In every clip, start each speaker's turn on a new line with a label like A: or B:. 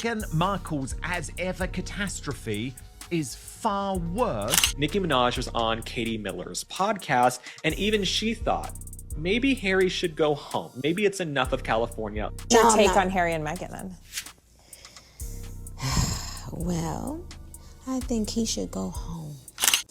A: Meghan Markle's as-ever catastrophe is far worse.
B: Nicki Minaj was on Katie Miller's podcast, and even she thought, maybe Harry should go home. Maybe it's enough of California.
C: Your take on Harry and Meghan, then?
D: Well, I think he should go home.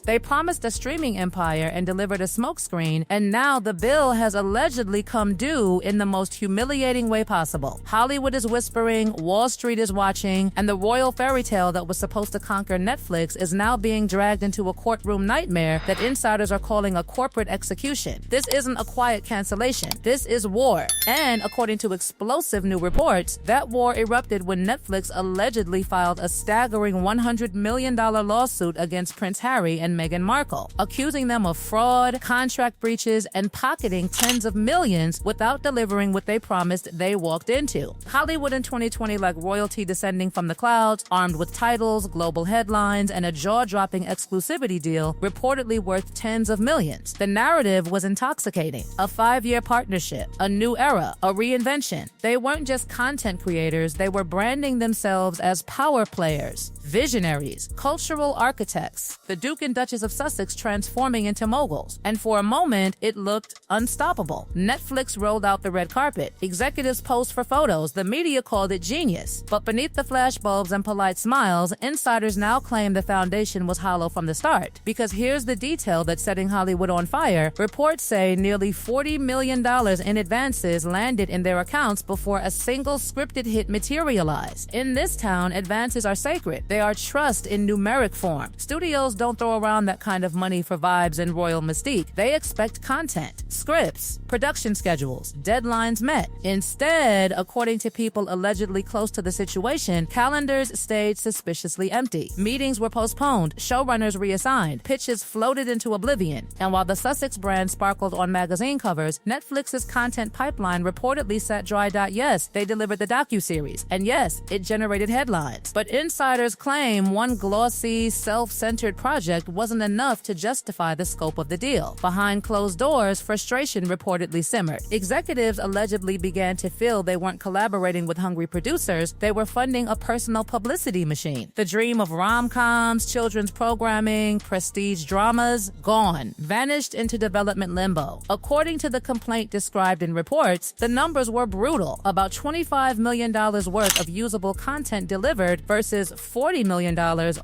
E: They promised a streaming empire and delivered a smokescreen, and now the bill has allegedly come due in the most humiliating way possible. Hollywood is whispering, Wall Street is watching, and the royal fairy tale that was supposed to conquer Netflix is now being dragged into a courtroom nightmare that insiders are calling a corporate execution. This isn't a quiet cancellation. This is war. And according to explosive new reports, that war erupted when Netflix allegedly filed a staggering $100 million lawsuit against Prince Harry and Meghan Markle, accusing them of fraud, contract breaches, and pocketing tens of millions without delivering what they promised they walked into. Hollywood in 2020 like royalty descending from the clouds, armed with titles, global headlines, and a jaw-dropping exclusivity deal reportedly worth tens of millions. The narrative was intoxicating. A 5-year partnership, a new era, a reinvention. They weren't just content creators, they were branding themselves as power players, visionaries, cultural architects. The Duke and Duchess of Sussex transforming into moguls. And for a moment, it looked unstoppable. Netflix rolled out the red carpet. Executives posed for photos. The media called it genius. But beneath the flashbulbs and polite smiles, insiders now claim the foundation was hollow from the start. Because here's the detail that's setting Hollywood on fire. Reports say nearly $40 million in advances landed in their accounts before a single scripted hit materialized. In this town, advances are sacred. They are trust in numeric form. Studios don't throw around that kind of money for vibes and royal mystique. They expect content, scripts, production schedules, deadlines met. Instead, according to people allegedly close to the situation, calendars stayed suspiciously empty. Meetings were postponed, showrunners reassigned, pitches floated into oblivion. And while the Sussex brand sparkled on magazine covers, Netflix's content pipeline reportedly sat dry. Yes, they delivered the docuseries. And yes, it generated headlines. But insiders claim one glossy, self-centered project wasn't enough to justify the scope of the deal. Behind closed doors, frustration reportedly simmered. Executives allegedly began to feel they weren't collaborating with hungry producers, they were funding a personal publicity machine. The dream of rom-coms, children's programming, prestige dramas, gone, vanished into development limbo. According to the complaint described in reports, the numbers were brutal. About $25 million worth of usable content delivered versus $40 million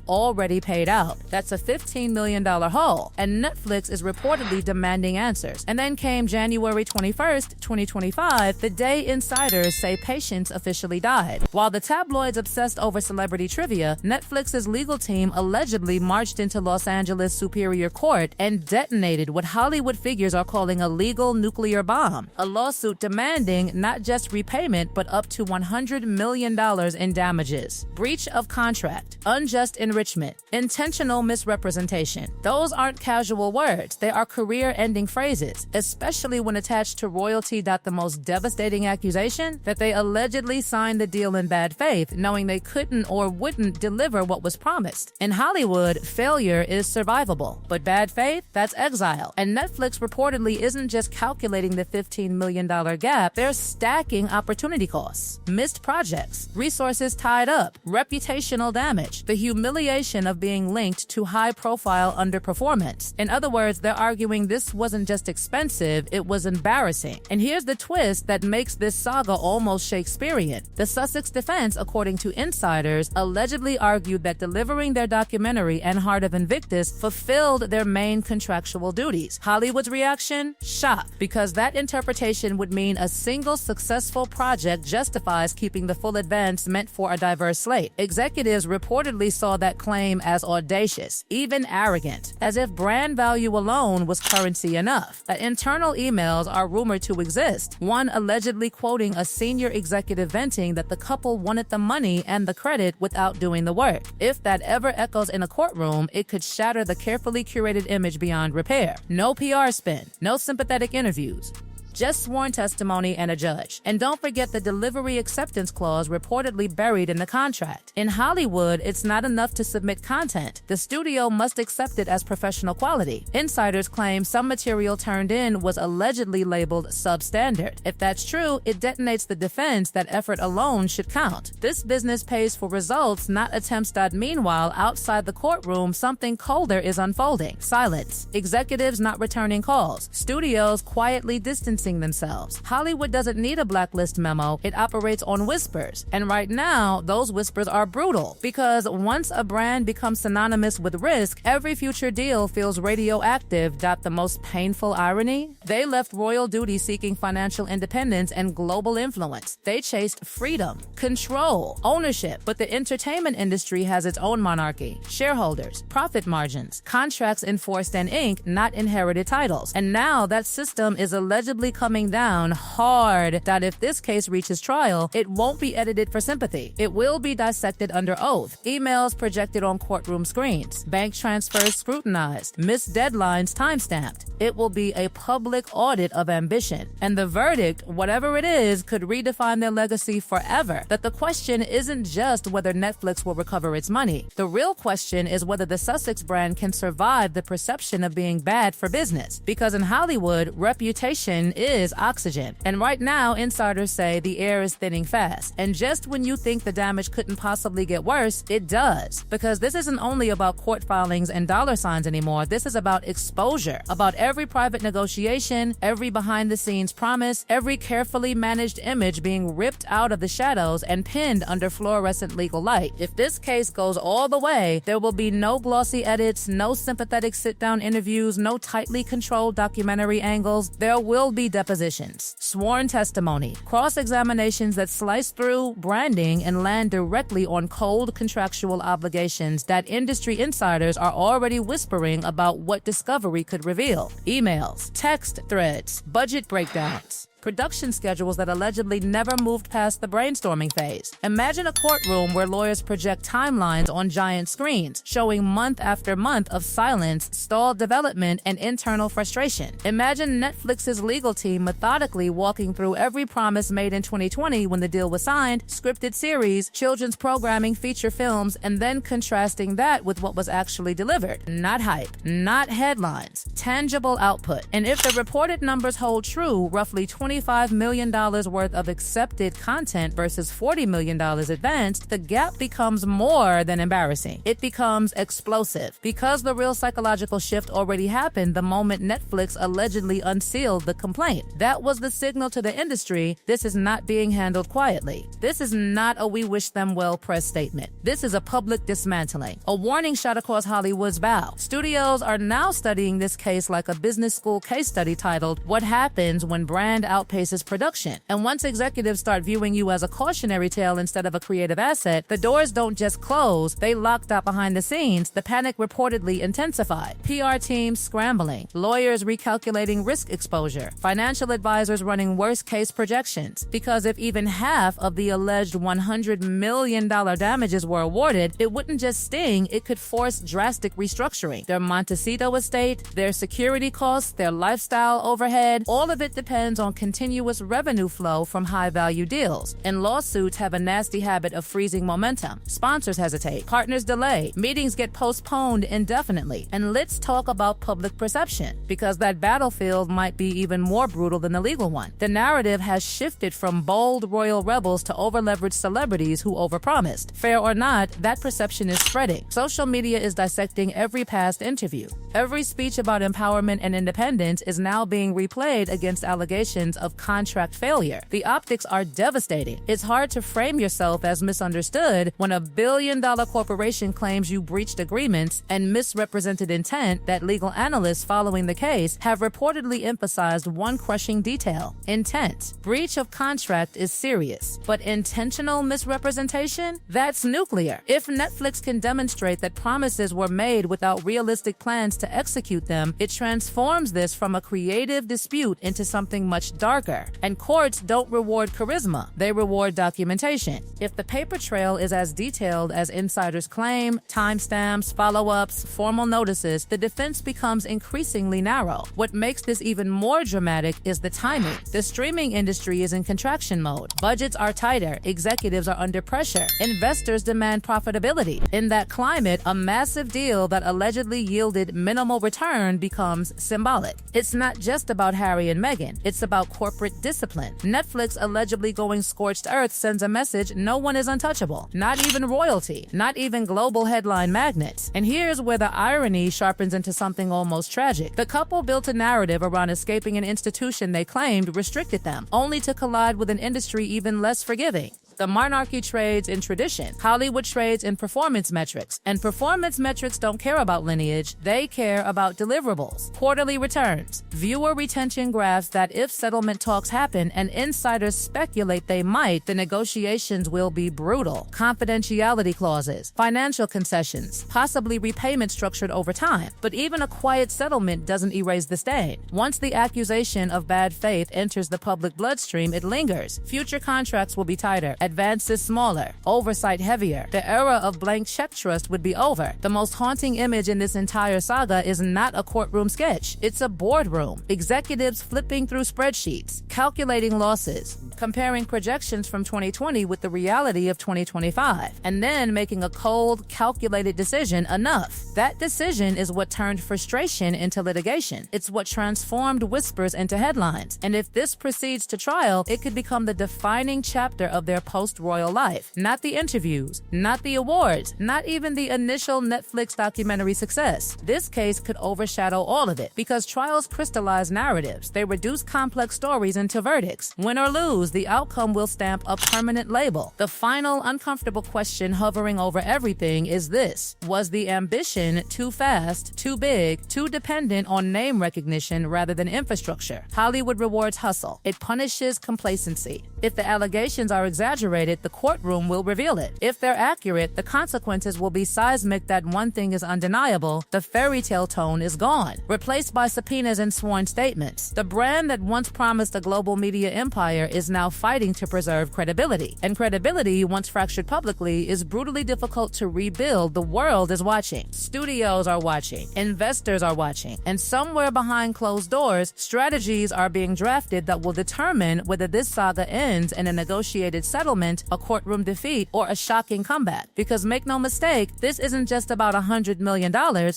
E: already paid out. That's a $15 million hole, and Netflix is reportedly demanding answers. And then came January 21st, 2025, the day insiders say patience officially died. While the tabloids obsessed over celebrity trivia, Netflix's legal team allegedly marched into Los Angeles Superior Court and detonated what Hollywood figures are calling a legal nuclear bomb, a lawsuit demanding not just repayment, but up to $100 million in damages. Breach of contract, unjust enrichment, intentional misrepresentation. Those aren't casual words. They are career-ending phrases, especially when attached to royalty. The most devastating accusation? That they allegedly signed the deal in bad faith, knowing they couldn't or wouldn't deliver what was promised. In Hollywood, failure is survivable, but bad faith? That's exile. And Netflix reportedly isn't just calculating the $15 million gap, they're stacking opportunity costs, missed projects, resources tied up, reputational damage, the humiliation of being linked to high-profile underperformance. In other words, they're arguing this wasn't just expensive, it was embarrassing. And here's the twist that makes this saga almost Shakespearean. The Sussex defense, according to insiders, allegedly argued that delivering their documentary and Heart of Invictus fulfilled their main contractual duties. Hollywood's reaction? Shock, because that interpretation would mean a single successful project justifies keeping the full advance meant for a diverse slate. Executives reportedly saw that claim as audacious, even arrogant, as if brand value alone was currency enough. Internal emails are rumored to exist, one allegedly quoting a senior executive venting that the couple wanted the money and the credit without doing the work. If that ever echoes in a courtroom, it could shatter the carefully curated image beyond repair. No PR spin, no sympathetic interviews, just sworn testimony and a judge. And don't forget the delivery acceptance clause reportedly buried in the contract. In Hollywood, it's not enough to submit content. The studio must accept it as professional quality. Insiders claim some material turned in was allegedly labeled substandard. If that's true, it detonates the defense that effort alone should count. This business pays for results, not attempts. Meanwhile, outside the courtroom, something colder is unfolding. Silence. Executives not returning calls. Studios quietly distancing themselves. Hollywood doesn't need a blacklist memo. It operates on whispers. And right now, those whispers are brutal. Because once a brand becomes synonymous with risk, every future deal feels radioactive. The most painful irony? They left royal duty seeking financial independence and global influence. They chased freedom, control, ownership. But the entertainment industry has its own monarchy, shareholders, profit margins, contracts enforced in ink, not inherited titles. And now that system is allegedly coming down hard that if this case reaches trial, it won't be edited for sympathy. It will be dissected under oath, emails projected on courtroom screens, bank transfers scrutinized, missed deadlines time-stamped. It will be a public audit of ambition. And the verdict, whatever it is, could redefine their legacy forever. That the question isn't just whether Netflix will recover its money. The real question is whether the Sussex brand can survive the perception of being bad for business. Because in Hollywood, reputation is oxygen. And right now, insiders say the air is thinning fast. And just when you think the damage couldn't possibly get worse, it does. Because this isn't only about court filings and dollar signs anymore. This is about exposure, about every private negotiation, every behind-the-scenes promise, every carefully managed image being ripped out of the shadows and pinned under fluorescent legal light. If this case goes all the way, there will be no glossy edits, no sympathetic sit-down interviews, no tightly controlled documentary angles. There will be depositions, sworn testimony, cross-examinations that slice through branding and land directly on cold contractual obligations that industry insiders are already whispering about what discovery could reveal. Emails, text threads, budget breakdowns. Production schedules that allegedly never moved past the brainstorming phase. Imagine a courtroom where lawyers project timelines on giant screens, showing month after month of silence, stalled development, and internal frustration. Imagine Netflix's legal team methodically walking through every promise made in 2020 when the deal was signed, scripted series, children's programming, feature films, and then contrasting that with what was actually delivered. Not hype, not headlines, tangible output. And if the reported numbers hold true, roughly $25 million worth of accepted content versus $40 million advanced, the gap becomes more than embarrassing. It becomes explosive. Because the real psychological shift already happened the moment Netflix allegedly unsealed the complaint. That was the signal to the industry: this is not being handled quietly. This is not a "we wish them well" press statement. This is a public dismantling, a warning shot across Hollywood's bow. Studios are now studying this case like a business school case study titled "What Happens When Brand Outpaces Production." And once executives start viewing you as a cautionary tale instead of a creative asset, the doors don't just close, they locked up behind the scenes. The panic reportedly intensified. PR teams scrambling, lawyers recalculating risk exposure, financial advisors running worst-case projections. Because if even half of the alleged $100 million damages were awarded, it wouldn't just sting, it could force drastic restructuring. Their Montecito estate, their security costs, their lifestyle overhead, all of it depends on continuous revenue flow from high-value deals. And lawsuits have a nasty habit of freezing momentum. Sponsors hesitate, partners delay, meetings get postponed indefinitely. And let's talk about public perception, because that battlefield might be even more brutal than the legal one. The narrative has shifted from bold royal rebels to over-leveraged celebrities who overpromised. Fair or not, that perception is spreading. Social media is dissecting every past interview. Every speech about empowerment and independence is now being replayed against allegations of contract failure. The optics are devastating. It's hard to frame yourself as misunderstood when a billion-dollar corporation claims you breached agreements and misrepresented intent. That legal analysts following the case have reportedly emphasized one crushing detail: intent. Breach of contract is serious, but intentional misrepresentation? That's nuclear. If Netflix can demonstrate that promises were made without realistic plans to execute them, it transforms this from a creative dispute into something much darker. darker. And courts don't reward charisma, they reward documentation. If the paper trail is as detailed as insiders claim, timestamps, follow-ups, formal notices, the defense becomes increasingly narrow. What makes this even more dramatic is the timing. The streaming industry is in contraction mode. Budgets are tighter, executives are under pressure, investors demand profitability. In that climate, a massive deal that allegedly yielded minimal return becomes symbolic. It's not just about Harry and Meghan, it's about corporate discipline. Netflix allegedly going scorched earth sends a message no one is untouchable. Not even royalty, not even global headline magnets. And here's where the irony sharpens into something almost tragic. The couple built a narrative around escaping an institution they claimed restricted them, only to collide with an industry even less forgiving. The monarchy trades in tradition. Hollywood trades in performance metrics. And performance metrics don't care about lineage, they care about deliverables. Quarterly returns. Viewer retention graphs that if settlement talks happen and insiders speculate they might, the negotiations will be brutal. Confidentiality clauses, financial concessions, possibly repayment structured over time. But even a quiet settlement doesn't erase the stain. Once the accusation of bad faith enters the public bloodstream, it lingers. Future contracts will be tighter. Advances smaller, oversight heavier. The era of blank check trust would be over. The most haunting image in this entire saga is not a courtroom sketch. It's a boardroom. Executives flipping through spreadsheets, calculating losses, comparing projections from 2020 with the reality of 2025, and then making a cold, calculated decision enough. That decision is what turned frustration into litigation. It's what transformed whispers into headlines. And if this proceeds to trial, it could become the defining chapter of their post-royal life. Not the interviews, not the awards, not even the initial Netflix documentary success. This case could overshadow all of it because trials crystallize narratives. They reduce complex stories into verdicts. Win or lose, the outcome will stamp a permanent label. The final uncomfortable question hovering over everything is this: was the ambition too fast, too big, too dependent on name recognition rather than infrastructure? Hollywood rewards hustle. It punishes complacency. If the allegations are exaggerated, the courtroom will reveal it. If they're accurate, the consequences will be seismic. That one thing is undeniable: the fairy tale tone is gone, replaced by subpoenas and sworn statements. The brand that once promised a global media empire is now fighting to preserve credibility. And credibility, once fractured publicly, is brutally difficult to rebuild. The world is watching. Studios are watching. Investors are watching. And somewhere behind closed doors, strategies are being drafted that will determine whether this saga ends in a negotiated settlement, a courtroom defeat, or a shocking comeback. Because make no mistake, this isn't just about $100 million,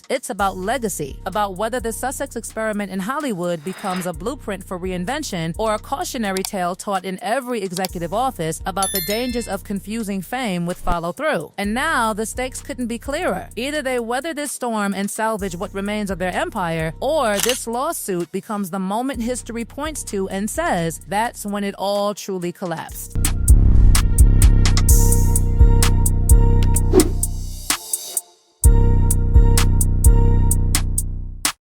E: it's about legacy, about whether the Sussex experiment in Hollywood becomes a blueprint for reinvention or a cautionary tale taught in every executive office about the dangers of confusing fame with follow-through. And now the stakes couldn't be clearer. Either they weather this storm and salvage what remains of their empire, or this lawsuit becomes the moment history points to and says, that's when it all truly collapsed.